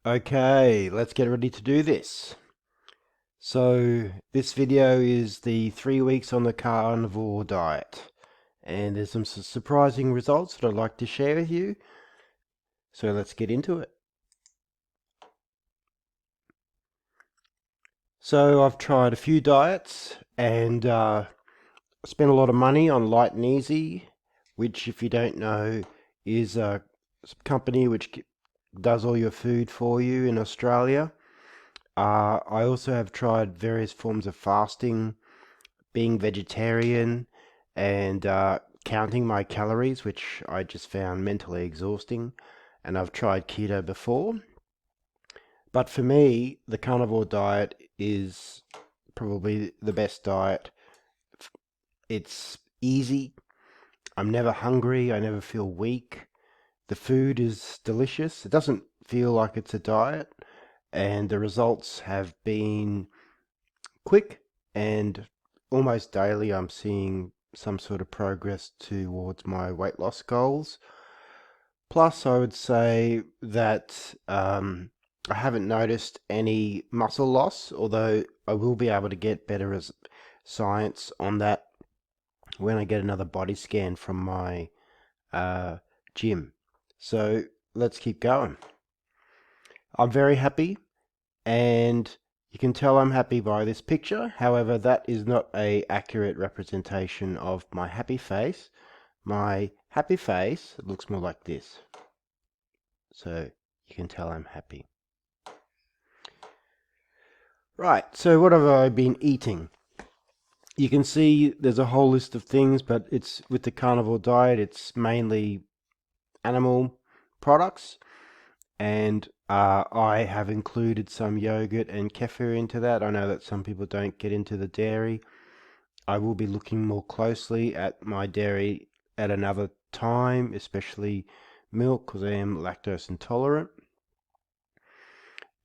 Okay, let's get ready to do this. So, this video is the 3 weeks on the carnivore diet, and there's some surprising results that I'd like to share with you. So, let's get into it. So, I've tried a few diets and spent a lot of money on Light and Easy, which, if you don't know, is a company which does all your food for you in Australia. I also have tried various forms of fasting, being vegetarian, and counting my calories, which I just found mentally exhausting. And I've tried keto before. But for me, the carnivore diet is probably the best diet. It's easy. I'm never hungry. I never feel weak. The food is delicious. It doesn't feel like it's a diet. And the results have been quick, and almost daily I'm seeing some sort of progress towards my weight loss goals. Plus, I would say that I haven't noticed any muscle loss, although I will be able to get better as science on that when I get another body scan from my uh, gym. So let's keep going. I'm very happy, and you can tell I'm happy by this picture. However, that is not a accurate representation of my happy face. My happy face looks more like this. So you can tell I'm happy. Right, so what have I been eating? You can see there's a whole list of things, but it's with the carnivore diet, it's mainly animal products. And I have included some yogurt and kefir into that. I know that some people don't get into the dairy. I will be looking more closely at my dairy at another time, especially milk, because I am lactose intolerant.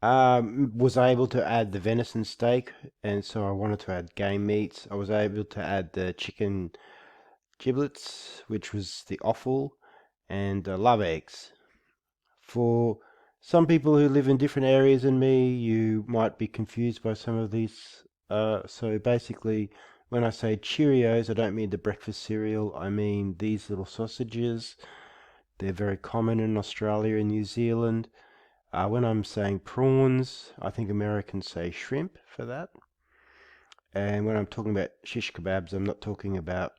Was able to add the venison steak, and so I wanted to add game meats. I was able to add the chicken giblets, which was the offal, and love eggs. For some people who live in different areas than me, you might be confused by some of these. So basically, when I say Cheerios, I don't mean the breakfast cereal. I mean these little sausages. They're very common in Australia and New Zealand. When I'm saying prawns, I think Americans say shrimp for that. And when I'm talking about shish kebabs, I'm not talking about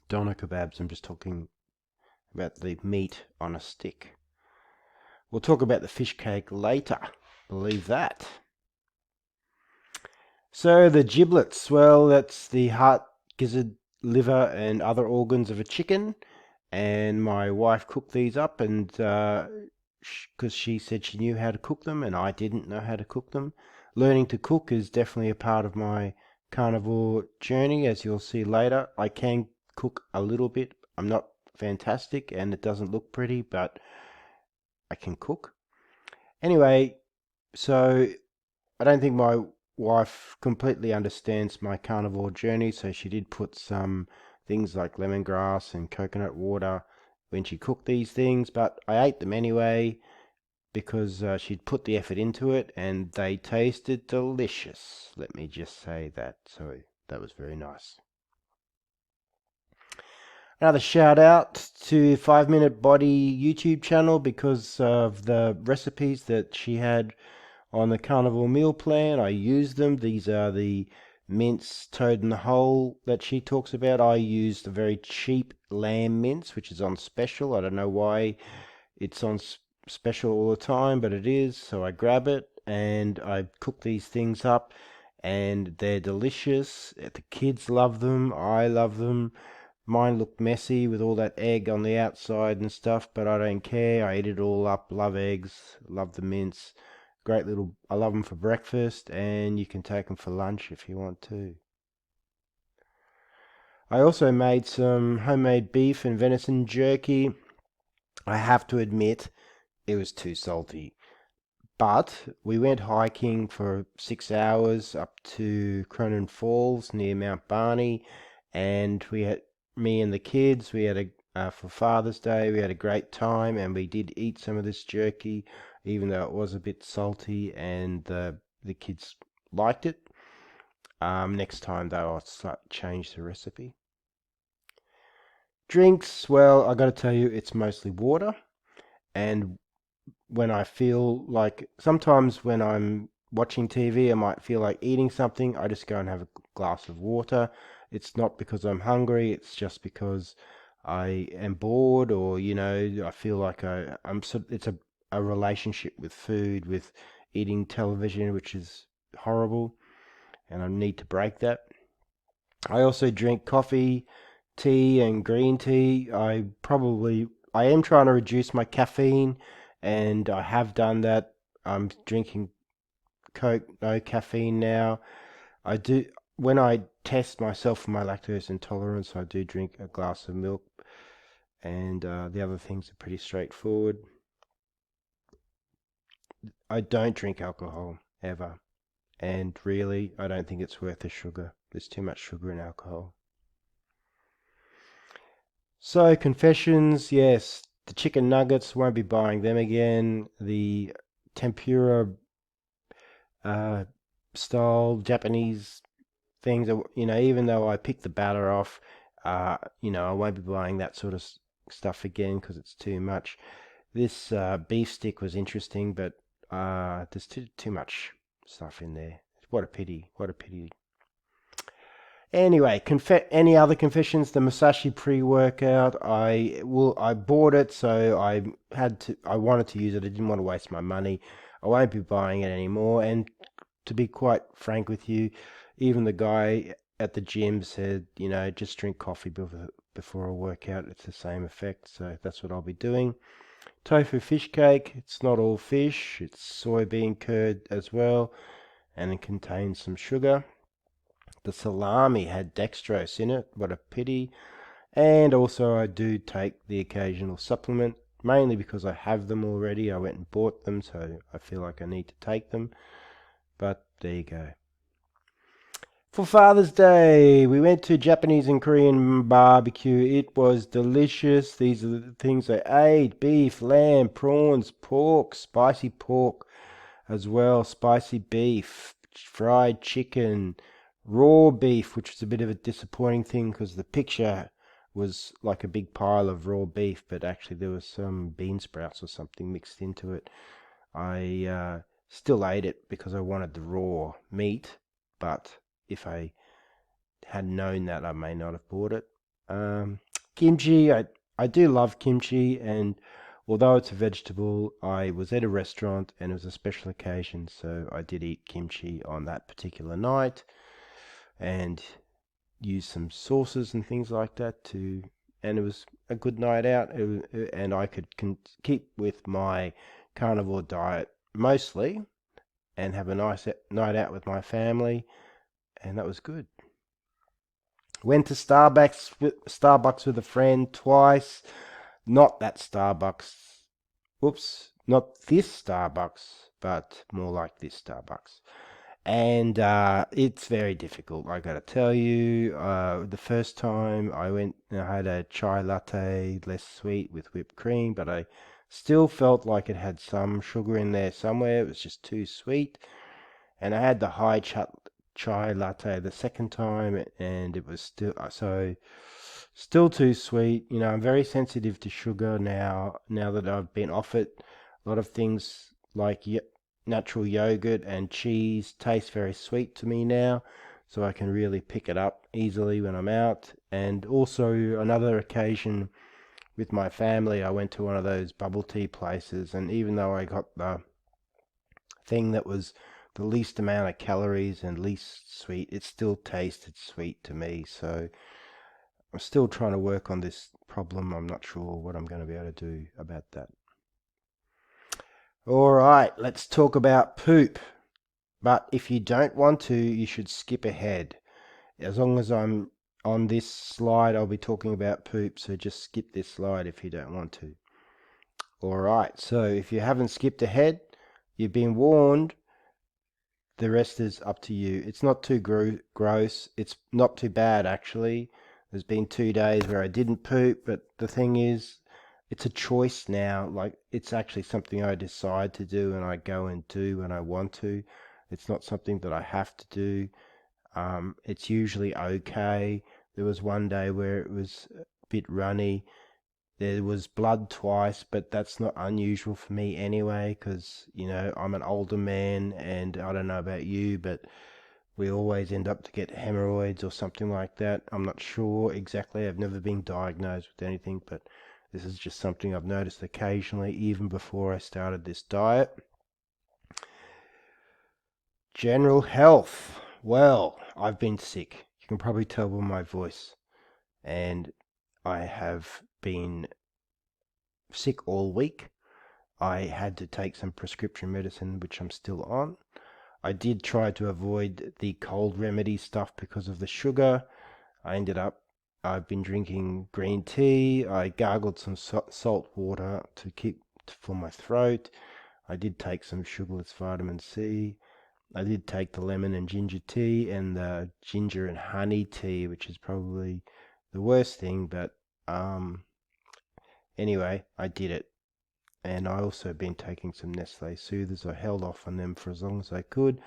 doner kebabs. I'm just talking about the meat on a stick. We'll talk about the fish cake later. Believe that. So the giblets, well, that's the heart, gizzard, liver, and other organs of a chicken. And my wife cooked these up, and because she said she knew how to cook them, and I didn't know how to cook them. Learning to cook is definitely a part of my carnivore journey, as you'll see later. I can cook a little bit. I'm not fantastic, and it doesn't look pretty, but I can cook. Anyway, so I don't think my wife completely understands my carnivore journey, so she did put some things like lemongrass and coconut water when she cooked these things, but I ate them anyway because she'd put the effort into it and they tasted delicious. Let me just say that. So that was very nice. Another shout out to 5 Minute Body YouTube channel because of the recipes that she had on the carnivore meal plan. I use them. These are the mince, toad in the hole that she talks about. I used a very cheap lamb mince, which is on special. I don't know why it's on special all the time, but it is. So I grab it and I cook these things up, and they're delicious. The kids love them. I love them. Mine looked messy with all that egg on the outside and stuff, but I don't care. I eat it all up. Love eggs. Love the mince. Great little, I love them for breakfast, and you can take them for lunch if you want to. I also made some homemade beef and venison jerky. I have to admit, it was too salty. But we went hiking for 6 hours up to Cronin Falls near Mount Barney, and we had me and the kids. We had a for Father's Day. We had a great time, and we did eat some of this jerky, even though it was a bit salty, and the kids liked it. Next time though, I'll change the recipe. Drinks, well, I got to tell you, it's mostly water, and when I feel like sometimes when I'm watching TV, I might feel like eating something. I just go and have a glass of water. It's not because I'm hungry, it's just because I am bored, or I feel like I'm it's a relationship with food, with eating television, which is horrible, and I need to break that. I also drink coffee, tea, and green tea. I am trying to reduce my caffeine, and I have done that. I'm drinking Coke, no caffeine now. I do when I test myself for my lactose intolerance. I do drink a glass of milk, and the other things are pretty straightforward. I don't drink alcohol ever, and really, I don't think it's worth the sugar. There's too much sugar in alcohol. So, confessions, yes, the chicken nuggets, won't be buying them again. The tempura uh, style Japanese things, even though I picked the batter off, I won't be buying that sort of stuff again because it's too much. This beef stick was interesting, but there's too much stuff in there. What a pity. What a pity. Anyway, any other confessions? The Musashi pre-workout. I bought it, so I wanted to use it. I didn't want to waste my money. I won't be buying it anymore. And to be quite frank with you, even the guy at the gym said, just drink coffee before a workout. It's the same effect. So that's what I'll be doing. Tofu fish cake. It's not all fish. It's soybean curd as well, and it contains some sugar. The salami had dextrose in it. What a pity. And also, I do take the occasional supplement, mainly because I have them already. I went and bought them, so I feel like I need to take them. But there you go. For Father's Day, we went to Japanese and Korean barbecue. It was delicious. These are the things I ate: beef, lamb, prawns, pork, spicy pork as well, spicy beef, fried chicken, raw beef, which was a bit of a disappointing thing because the picture was like a big pile of raw beef, but actually there was some bean sprouts or something mixed into it. I still ate it because I wanted the raw meat, but if I had known that, I may not have bought it. Kimchi, I do love kimchi, and although it's a vegetable, I was at a restaurant and it was a special occasion, so I did eat kimchi on that particular night and use some sauces and things like that and it was a good night out. And I could keep with my carnivore diet mostly and have a nice night out with my family, and that was good. Went to Starbucks with a friend twice. Not that Starbucks. Whoops, not this Starbucks, but more like this Starbucks. And it's very difficult, I gotta tell you. The first time I went, I had a chai latte, less sweet with whipped cream, but I still felt like it had some sugar in there somewhere. It was just too sweet. And I had the chai latte the second time, and it was still too sweet. I'm very sensitive to sugar now that I've been off it. A lot of things like natural yogurt and cheese taste very sweet to me now, so I can really pick it up easily when I'm out. And also another occasion with my family, I went to one of those bubble tea places, and even though I got the thing that was the least amount of calories and least sweet, it still tasted sweet to me. So I'm still trying to work on this problem. I'm not sure what I'm going to be able to do about that. All right, let's talk about poop. But if you don't want to, you should skip ahead. As long as I'm on this slide, I'll be talking about poop, so just skip this slide if you don't want to. All right, so if you haven't skipped ahead, you've been warned. The rest is up to you. It's not too gross. It's not too bad, actually. There's been 2 days where I didn't poop, but the thing is, it's a choice now. Like, it's actually something I decide to do and I go and do when I want to. It's not something that I have to do. It's usually okay. There was one day where it was a bit runny. There was blood twice, but that's not unusual for me anyway, because, I'm an older man, and I don't know about you, but we always end up to get hemorrhoids or something like that. I'm not sure exactly. I've never been diagnosed with anything, but this is just something I've noticed occasionally, even before I started this diet. General health. Well, I've been sick. You can probably tell by my voice. And I have been sick all week. I had to take some prescription medicine, which I'm still on. I did try to avoid the cold remedy stuff because of the sugar. I've been drinking green tea. I gargled some salt water to keep for my throat. I did take some sugarless vitamin C. I did take the lemon and ginger tea and the ginger and honey tea, which is probably the worst thing, but anyway, I did it. And I also been taking some Nestle Soothers. I held off on them for as long as I could.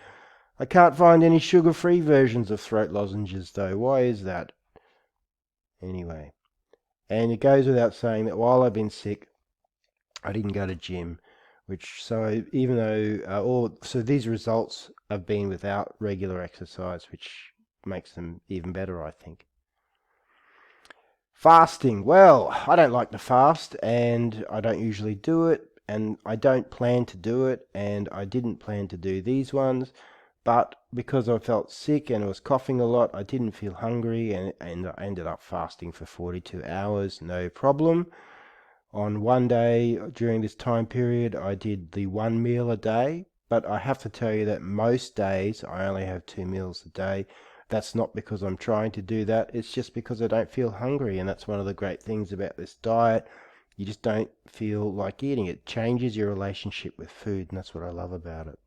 I can't find any sugar-free versions of throat lozenges though. Why is that? Anyway, and it goes without saying that while I've been sick, I didn't go to gym, even though so these results have been without regular exercise, which makes them even better, I think. Fasting. Well, I don't like to fast, and I don't usually do it, and I don't plan to do it, and I didn't plan to do these ones, but because I felt sick and was coughing a lot, I didn't feel hungry, and I ended up fasting for 42 hours, no problem. On one day during this time period, I did the one meal a day, but I have to tell you that most days I only have 2 meals a day. That's not because I'm trying to do that, it's just because I don't feel hungry, and that's one of the great things about this diet. You just don't feel like eating. It changes your relationship with food, and that's what I love about it.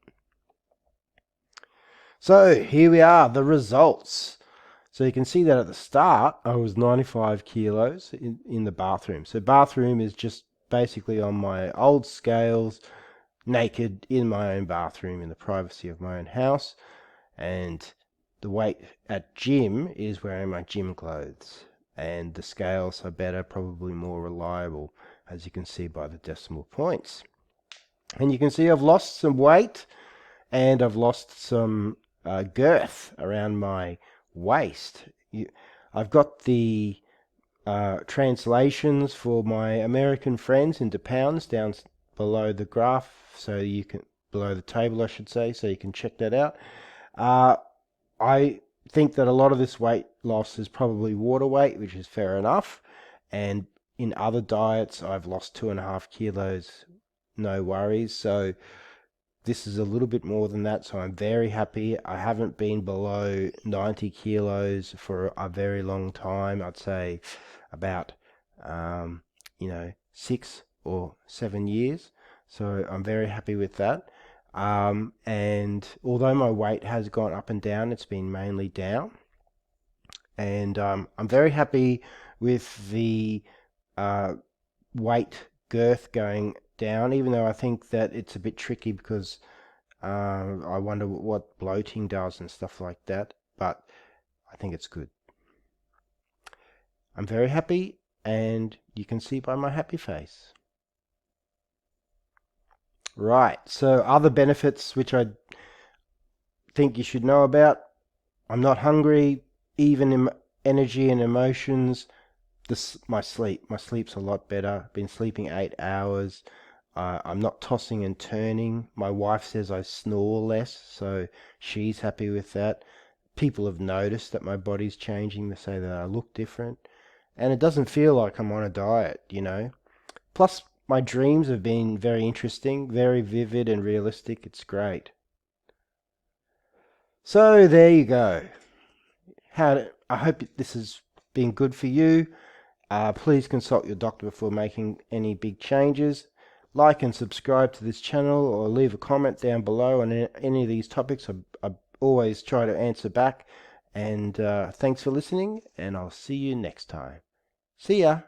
So here we are, the results. So you can see that at the start, I was 95 kilos in the bathroom. So bathroom is just basically on my old scales, naked in my own bathroom in the privacy of my own house. And the weight at gym is wearing my gym clothes. And the scales are better, probably more reliable, as you can see by the decimal points. And you can see I've lost some weight, and I've lost some girth around my waist. I've got the translations for my American friends into pounds down below the graph, below the table, I should say, so you can check that out. I think that a lot of this weight loss is probably water weight, which is fair enough. And in other diets, I've lost 2.5 kilos, no worries. So this is a little bit more than that, so I'm very happy. I haven't been below 90 kilos for a very long time. I'd say about, 6 or 7 years. So I'm very happy with that. And although my weight has gone up and down, it's been mainly down. And I'm very happy with the weight girth going down, even though I think that it's a bit tricky because I wonder what bloating does and stuff like that, but I think it's good. I'm very happy, and you can see by my happy face. Right, so other benefits which I think you should know about. I'm not hungry, even in energy and emotions. My sleep's a lot better. Been sleeping 8 hours. I'm not tossing and turning. My wife says I snore less, so she's happy with that. People have noticed that my body's changing. They say that I look different, and it doesn't feel like I'm on a diet. Plus, my dreams have been very interesting, very vivid and realistic. It's great. So there you go. I hope this has been good for you. Please consult your doctor before making any big changes. Like and subscribe to this channel, or leave a comment down below on any of these topics. I always try to answer back, And thanks for listening, and I'll see you next time. See ya!